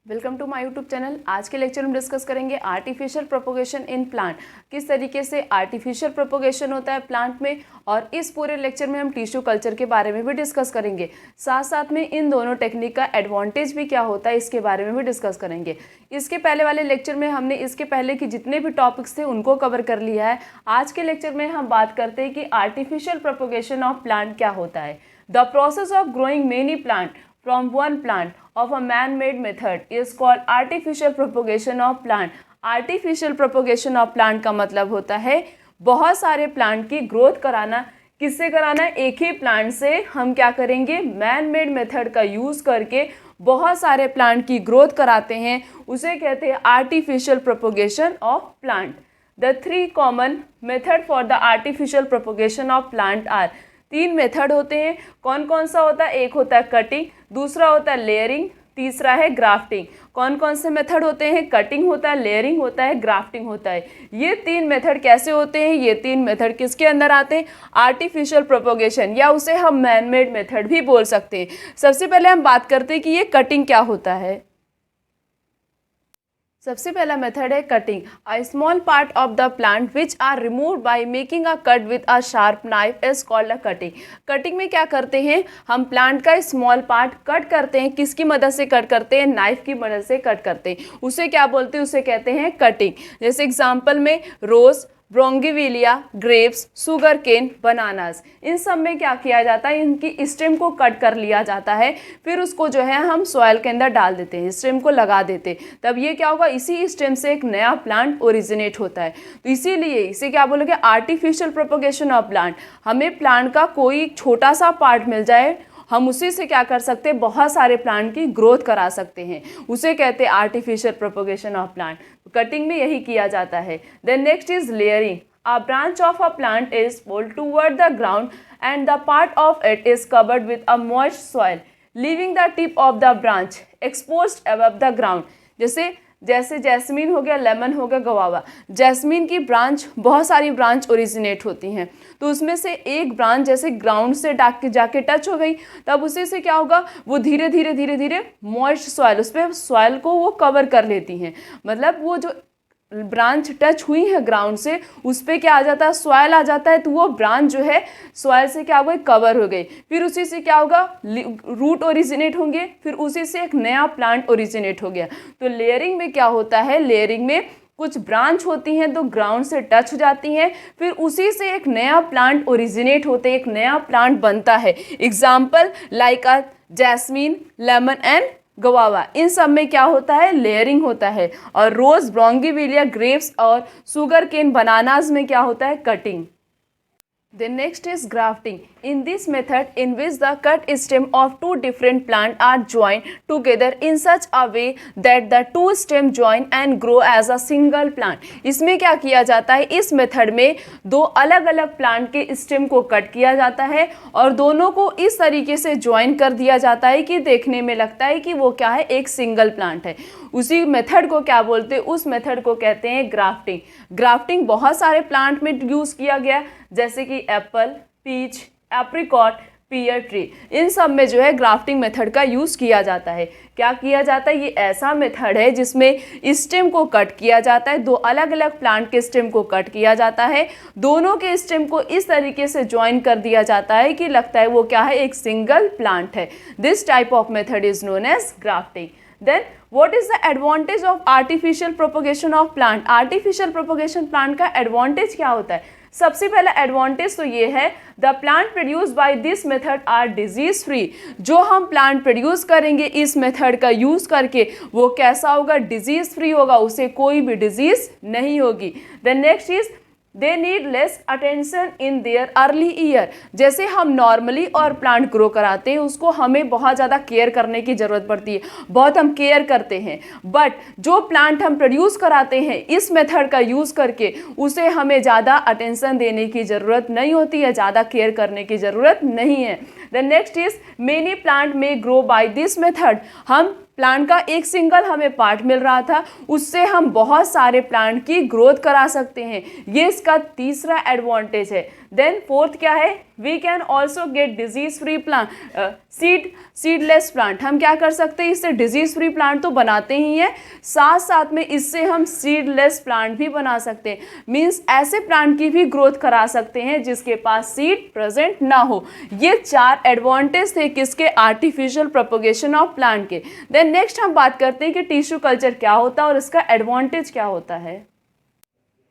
Welcome to my YouTube channel. आज के lecture में डिस्कस करेंगे आर्टिफिशियल प्रोपोगेशन इन प्लांट, किस तरीके से आर्टिफिशियल प्रोपोगेशन होता है प्लांट में। और इस पूरे लेक्चर में हम टिश्यू कल्चर के बारे में भी डिस्कस करेंगे, साथ साथ में इन दोनों टेक्निक का एडवांटेज भी क्या होता है इसके बारे में भी डिस्कस करेंगे। इसके पहले वाले लेक्चर में हमने इसके पहले की जितने भी टॉपिक्स थे उनको कवर कर लिया है। आज के लेक्चर में हम बात करते हैं कि आर्टिफिशियल प्रोपोगेशन ऑफ प्लांट क्या होता है। The process of growing many plant from one plant of a man-made method is called artificial propagation of plant. Artificial propagation of plant का मतलब होता है बहुत सारे प्लांट की ग्रोथ कराना। किससे कराना है? एक ही प्लांट से हम क्या करेंगे, मैन मेड मेथड का यूज़ करके बहुत सारे प्लांट की ग्रोथ कराते हैं, उसे कहते हैं artificial propagation of plant. The three common method for the artificial propagation of plant are, तीन मेथड होते हैं। कौन कौन सा होता है? एक होता है कटिंग, दूसरा होता है लेयरिंग, तीसरा है ग्राफ्टिंग। कौन कौन से मेथड होते हैं? कटिंग होता है, लेयरिंग होता है, ग्राफ्टिंग होता है। ये तीन मेथड कैसे होते हैं? ये तीन मेथड किसके अंदर आते हैं? आर्टिफिशियल प्रोपोगेशन, या उसे हम मैन मेड मेथड भी बोल सकते हैं। सबसे पहले हम बात करते हैं कि ये कटिंग क्या होता है। सबसे पहला मेथड है cutting. A small part of the plant which are removed by making a cut with a sharp knife is called a cutting. Cutting में क्या करते हैं, हम प्लांट का स्मॉल पार्ट कट करते हैं। किसकी मदद से कट करते हैं? नाइफ की मदद से कट करते हैं। उसे क्या बोलते हैं? उसे कहते हैं कटिंग। जैसे एग्जाम्पल में रोज, bougainvillea, grapes, sugar cane, bananas, इन सब में क्या किया जाता है, इनकी स्टेम को कट कर लिया जाता है, फिर उसको जो है हम सॉइल के अंदर डाल देते हैं, स्टेम को लगा देते हैं। तब ये क्या होगा, इसी स्टेम से एक नया प्लांट ओरिजिनेट होता है। तो इसीलिए इसे क्या बोलोगे? Artificial propagation of plant. हमें प्लांट का कोई छोटा सा पार्ट मिल जाए, हम उसी से क्या कर सकते हैं, बहुत सारे प्लांट की ग्रोथ करा सकते हैं, उसे कहते हैं artificial propagation of plant. Cutting में यही किया जाता है। Then next is layering. A branch of a plant is pulled toward the ground and the part of it is covered with a moist soil leaving the tip of the branch exposed above the ground. जैसे jasmine हो गया, lemon हो गया, गवावा। Jasmine की branch, बहुत सारी branch originate होती हैं, तो उसमें से एक ब्रांच जैसे ग्राउंड से जाके टच हो गई, तब उसी से क्या होगा, वो धीरे धीरे धीरे धीरे मॉइस्ट सॉइल, उस पर सॉइल को वो कवर कर लेती हैं। मतलब वो जो ब्रांच टच हुई है ग्राउंड से, उस पर क्या आ जाता है, सॉइल आ जाता है, तो वो ब्रांच जो है सॉइल से क्या हो गई, कवर हो गई। फिर उसी से क्या होगा, रूट ओरिजिनेट होंगे, फिर उसी से एक नया प्लांट ओरिजिनेट हो गया। तो लेयरिंग में क्या होता है, लेयरिंग में कुछ ब्रांच होती हैं तो ग्राउंड से टच हो जाती हैं, फिर उसी से एक नया प्लांट ओरिजिनेट होते हैं, एक नया प्लांट बनता है। Example like a jasmine, lemon and guava, इन सब में क्या होता है, लेयरिंग होता है। और रोज, ब्रोंगिविलिया, ग्रेप्स और सुगर केन, बनानास में क्या होता है, cutting. The next is grafting. In this method, in which the cut stem of two different plants are joined together in such a way that the two stems join and grow as a single plant. इसमें क्या किया जाता है, इस method में दो अलग अलग प्लांट के स्टेम को कट किया जाता है और दोनों को इस तरीके से ज्वाइन कर दिया जाता है कि देखने में लगता है कि वो क्या है, एक सिंगल प्लांट है। उसी मेथड को क्या बोलते हैं, उस मेथड को कहते हैं ग्राफ्टिंग। ग्राफ्टिंग बहुत सारे प्लांट में यूज़ किया गया, जैसे कि एप्पल, पीच, एप्रिकॉट, पियर ट्री, इन सब में जो है ग्राफ्टिंग मेथड का यूज़ किया जाता है। क्या किया जाता है, ये ऐसा मेथड है जिसमें स्टेम को कट किया जाता है, दो अलग अलग प्लांट के स्टेम को कट किया जाता है, दोनों के स्टेम को इस तरीके से ज्वाइन कर दिया जाता है कि लगता है वो क्या है, एक सिंगल प्लांट है। This type of method is known as grafting. Then what is the advantage of artificial propagation of plant? Artificial propagation plant का advantage क्या होता है? सबसे पहला एडवांटेज तो ये है, the plant produce by this method are disease free. जो हम प्लांट प्रोड्यूस करेंगे इस मेथड का यूज करके, वो कैसा होगा, डिजीज फ्री होगा, उसे कोई भी डिजीज नहीं होगी। The next is they need less attention in their early year. जैसे हम नॉर्मली और प्लांट ग्रो कराते हैं, उसको हमें बहुत ज़्यादा केयर करने की ज़रूरत पड़ती है, बहुत हम केयर करते हैं। बट जो प्लांट हम प्रोड्यूस कराते हैं इस मेथड का यूज़ करके, उसे हमें ज़्यादा अटेंशन देने की ज़रूरत नहीं होती है, ज़्यादा केयर करने की ज़रूरत नहीं है। The next is many plant में ग्रो बाय दिस मेथड। हम प्लांट का एक सिंगल हमें पार्ट मिल रहा था, उससे हम बहुत सारे प्लांट की ग्रोथ करा सकते हैं। ये इसका तीसरा एडवांटेज है। देन फोर्थ क्या है, we can also get disease free plant, seedless plant. हम क्या कर सकते हैं, इससे डिजीज फ्री प्लांट तो बनाते ही हैं, साथ साथ में इससे हम सीडलेस प्लांट भी बना सकते हैं, मीन्स ऐसे प्लांट की भी ग्रोथ करा सकते हैं जिसके पास सीड प्रेजेंट ना हो। ये 4 एडवांटेज थे किसके, आर्टिफिशियल प्रोपगेशन ऑफ प्लांट के। देन नेक्स्ट हम बात करते हैं कि टिश्यू कल्चर क्या होता है और इसका एडवांटेज क्या होता है।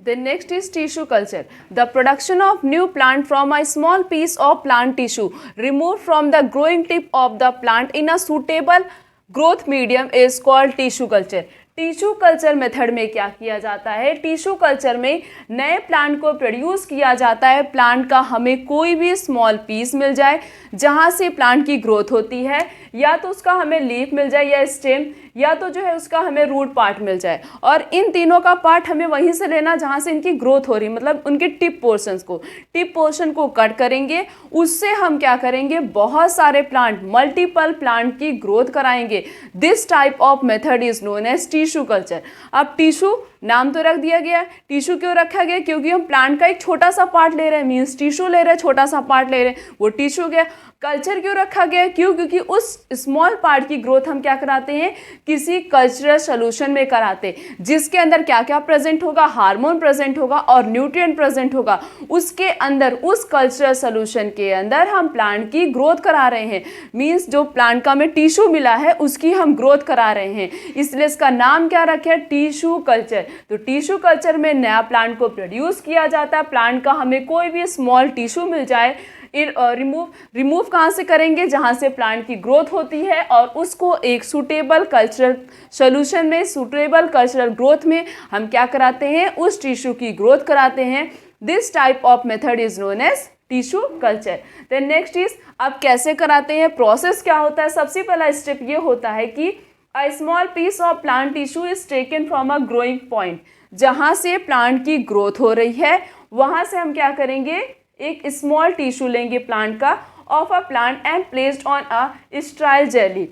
Then next is tissue culture. The production of new plant from a small piece of plant tissue removed from the growing tip of the plant in a suitable growth medium is called tissue culture. Tissue culture method में क्या किया जाता है, tissue culture में नए plant को produce किया जाता है। प्लांट का हमें कोई भी स्मॉल पीस मिल जाए जहाँ से प्लांट की ग्रोथ होती है, या तो उसका हमें लीफ मिल जाए या स्टेम, या तो जो है उसका हमें रूट पार्ट मिल जाए, और इन तीनों का पार्ट हमें वहीं से लेना जहाँ से इनकी ग्रोथ हो रही, मतलब उनके टिप पोर्शन को कट करेंगे, उससे हम क्या करेंगे, बहुत सारे प्लांट, मल्टीपल प्लांट की ग्रोथ कराएंगे। This type of method is known as tissue culture. अब टिश्यू नाम तो रख दिया गया, टिश्यू क्यों रखा गया, क्योंकि हम प्लांट का एक छोटा सा पार्ट ले रहे हैं, मीन्स टिश्यू ले रहे हैं, छोटा सा पार्ट ले रहे हैं, वो टिश्यू गया। कल्चर क्यों रखा गया, क्योंकि उस स्मॉल पार्ट की ग्रोथ हम क्या कराते हैं, किसी कल्चरल सोल्यूशन में कराते हैं, जिसके अंदर क्या क्या प्रेजेंट होगा, हार्मोन प्रेजेंट होगा और न्यूट्रिएंट प्रेजेंट होगा। उसके अंदर, उस कल्चरल सोल्यूशन के अंदर हम प्लांट की ग्रोथ करा रहे हैं, मीन्स जो प्लांट का हमें टिश्यू मिला है उसकी हम ग्रोथ करा रहे हैं, इसलिए इसका नाम क्या रखे, टिश्यू कल्चर। तो टिश्यू कल्चर में नया प्लांट को प्रोड्यूस किया जाता है, प्लांट का हमें कोई भी स्मॉल टिश्यू मिल जाए, रिमूव कहाँ से करेंगे, जहाँ से प्लांट की ग्रोथ होती है, और उसको एक सूटेबल कल्चरल सोल्यूशन में, सूटेबल कल्चरल ग्रोथ में हम क्या कराते हैं, उस टिश्यू की ग्रोथ कराते हैं। This type of method is known as tissue culture. Then next is, अब कैसे कराते हैं, प्रोसेस क्या होता है। सबसे पहला स्टेप ये होता है कि a small piece of plant tissue is taken from a growing point, जहाँ से प्लांट की ग्रोथ हो रही है वहाँ से हम क्या करेंगे, एक स्मॉल टिश्यू लेंगे प्लांट का, of a plant and placed on a sterile jelly.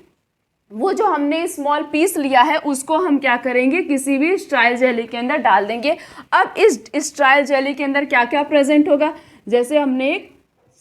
वो जो हमने स्मॉल पीस लिया है उसको हम क्या करेंगे, किसी भी स्टेराइल जेली के अंदर डाल देंगे। अब इस स्टेराइल जेली के अंदर क्या क्या प्रेजेंट होगा, जैसे हमने एक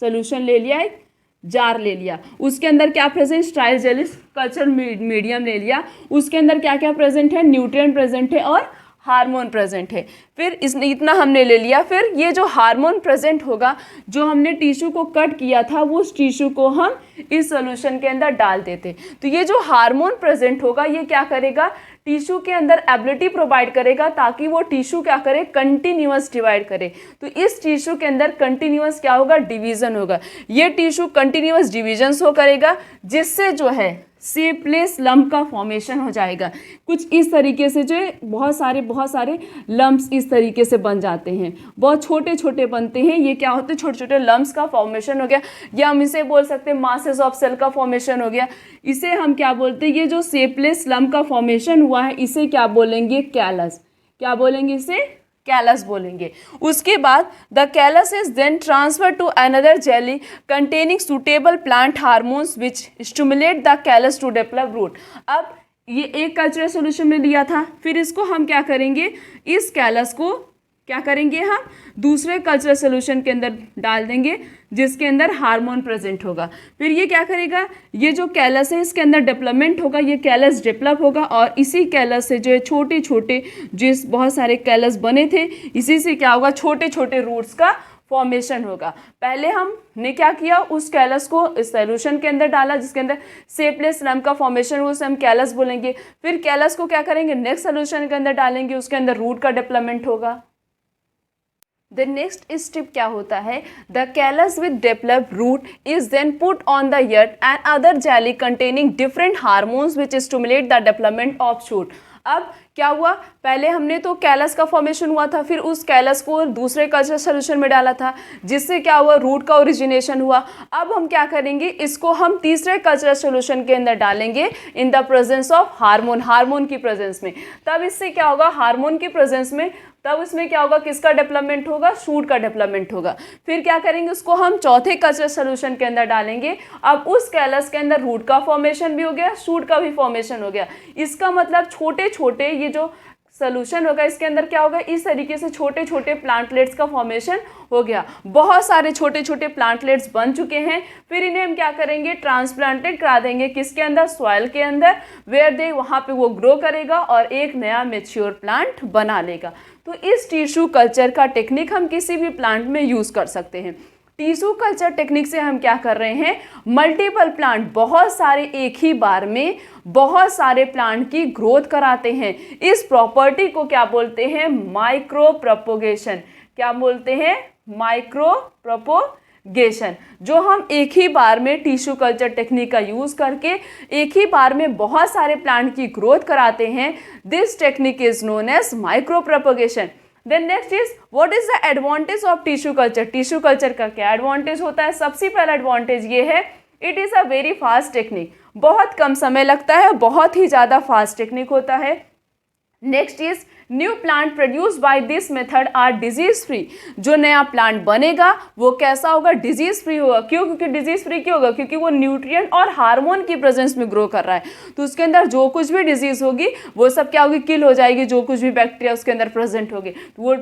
सोल्यूशन ले लिया, एक जार ले लिया, उसके अंदर क्या present, sterile jelly culture medium ले लिया, उसके अंदर क्या क्या प्रेजेंट है, न्यूट्रिएंट प्रेजेंट है और हार्मोन प्रेजेंट है। फिर इतना हमने ले लिया, फिर ये जो हार्मोन प्रेजेंट होगा, जो हमने टिश्यू को कट किया था, वो उस टिश्यू को हम इस सॉल्यूशन के अंदर डाल देते। तो ये जो हार्मोन प्रेजेंट होगा ये क्या करेगा, टिश्यू के अंदर एबिलिटी प्रोवाइड करेगा ताकि वो टिश्यू क्या करे, कंटिन्यूअस डिवाइड करे। तो इस टिश्यू के अंदर कंटिन्यूअस क्या होगा, डिवीजन होगा। ये टिश्यू कंटिन्यूअस डिवीजन हो करेगा, जिससे जो है शेपलेस लम्प का फॉर्मेशन हो जाएगा। कुछ इस तरीके से जो है बहुत सारे लम्प्स इस तरीके से बन जाते हैं, बहुत छोटे छोटे बनते हैं। ये क्या होते हैं, छोटे छोटे लम्प्स का फॉर्मेशन हो गया, या हम इसे बोल सकते हैं मासेस ऑफ सेल का फॉर्मेशन हो गया। इसे हम क्या बोलते हैं, ये जो शेपलेस लम्प का फॉर्मेशन हुआ है इसे क्या बोलेंगे, कैलस। क्या बोलेंगे, इसे कैलस बोलेंगे। उसके बाद the callus is then transfer to another jelly containing suitable plant hormones which stimulate the callus to develop root. अब ये एक कल्चरल सोल्यूशन में लिया था, फिर इसको हम क्या करेंगे, इस कैलस को क्या करेंगे, हम दूसरे कल्चरल सोल्यूशन के अंदर डाल देंगे जिसके अंदर हार्मोन प्रेजेंट होगा। फिर ये क्या करेगा, ये जो कैलस है इसके अंदर डेवलपमेंट होगा, ये कैलस डेवलप होगा, और इसी कैलस से जो है छोटे छोटे जिस बहुत सारे कैलस बने थे, इसी से क्या होगा, छोटे छोटे रूट्स का फॉर्मेशन होगा। पहले हमने क्या किया, उस कैलस को इस सोल्यूशन के अंदर डाला जिसके अंदर शेपलेस लम्प का फॉर्मेशन हुआ, उसे हम कैलस बोलेंगे। फिर कैलस को क्या करेंगे, नेक्स्ट सोल्यूशन के अंदर डालेंगे, उसके अंदर रूट का डेवलपमेंट होगा। The next step क्या होता है, the callus with developed root is then put on the yard and other jelly containing different hormones which stimulate the development of shoot। अब क्या हुआ, पहले हमने तो कैलस का फॉर्मेशन हुआ था, फिर उस कैलस को दूसरे कल्चरल सोल्यूशन में डाला था जिससे क्या हुआ, रूट का ओरिजिनेशन हुआ। अब हम क्या करेंगे, इसको हम तीसरे कल्चरल सोल्यूशन के अंदर डालेंगे in the presence of hormone की प्रेजेंस में। तब इससे क्या होगा, हार्मोन की प्रेजेंस में तब इसमें क्या होगा, किसका डेवलपमेंट होगा, शूट का डेवलपमेंट होगा। फिर क्या करेंगे, उसको हम चौथे कल्चरल सोल्यूशन के अंदर डालेंगे। अब उस कैलस के अंदर रूट का फॉर्मेशन भी हो गया, शूट का भी फॉर्मेशन हो गया। इसका मतलब छोटे छोटे ये जो सोल्यूशन होगा, इसके अंदर क्या होगा, इस तरीके से छोटे छोटे प्लांटलेट्स का फॉर्मेशन हो गया। बहुत सारे छोटे छोटे प्लांटलेट्स बन चुके हैं। फिर इन्हें हम क्या करेंगे, ट्रांसप्लांटेड करा देंगे किसके अंदर, सॉइल के अंदर, वेयर दे वहाँ पे वो ग्रो करेगा और एक नया मेच्योर प्लांट बना लेगा। तो इस टिश्यू कल्चर का टेक्निक हम किसी भी प्लांट में यूज़ कर सकते हैं। टिश्यू कल्चर टेक्निक से हम क्या कर रहे हैं, मल्टीपल प्लांट, बहुत सारे एक ही बार में बहुत सारे प्लांट की ग्रोथ कराते हैं। इस प्रॉपर्टी को क्या बोलते हैं, माइक्रो प्रोपोगेशन। क्या बोलते हैं, माइक्रो प्रोपोगेशन। जो हम एक ही बार में टिश्यू कल्चर टेक्निक का यूज करके एक ही बार में बहुत सारे प्लांट की ग्रोथ कराते हैं, this technique is known as micro propagation. Then next is what is the advantage of tissue culture. Tissue culture का क्या एडवांटेज होता है, सबसे पहला एडवांटेज ये है, it is a very fast technique, बहुत कम समय लगता है, बहुत ही ज़्यादा फास्ट टेक्निक होता है। Next is new plant produce by this method are disease free. जो नया प्लांट बनेगा वो कैसा होगा, डिजीज फ्री होगा। क्यों, क्योंकि डिजीज फ्री क्यों होगा, क्योंकि वो न्यूट्रिएंट और हार्मोन की प्रेजेंस में ग्रो कर रहा है, तो उसके अंदर जो कुछ भी डिजीज होगी वो सब क्या होगी, किल हो जाएगी। जो कुछ भी बैक्टीरिया उसके अंदर प्रेजेंट होगी तो वो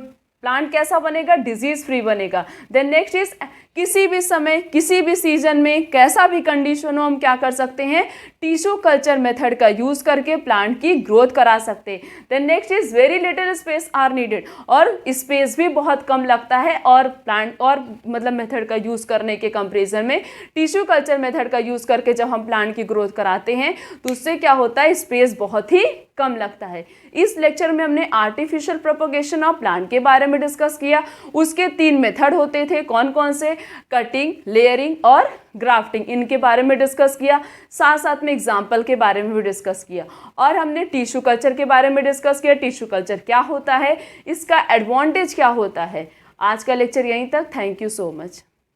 प्लांट कैसा बनेगा, डिजीज फ्री बनेगा। देन नेक्स्ट इज किसी भी समय किसी भी सीजन में कैसा भी कंडीशन हो हम क्या कर सकते हैं, टिश्यू कल्चर मेथड का यूज करके प्लांट की ग्रोथ करा सकते हैं। Then next is very little space are needed, और स्पेस भी बहुत कम लगता है, और प्लांट और मतलब मेथड का यूज करने के कंपेरिजन में टिश्यू कल्चर मेथड का यूज करके जब हम प्लांट की ग्रोथ कराते हैं तो उससे क्या होता है, स्पेस बहुत ही कम लगता है। इस लेक्चर में हमने आर्टिफिशियल प्रोपोगेशन ऑफ प्लांट के बारे में डिस्कस किया। उसके 3 मेथड होते थे, कौन कौन से, कटिंग, लेयरिंग और ग्राफ्टिंग, इनके बारे में डिस्कस किया। साथ साथ में एग्जाम्पल के बारे में भी डिस्कस किया, और हमने टिश्यू कल्चर के बारे में डिस्कस किया, टिश्यू कल्चर क्या होता है, इसका एडवांटेज क्या होता है। आज का लेक्चर यहीं तक। Thank you so much.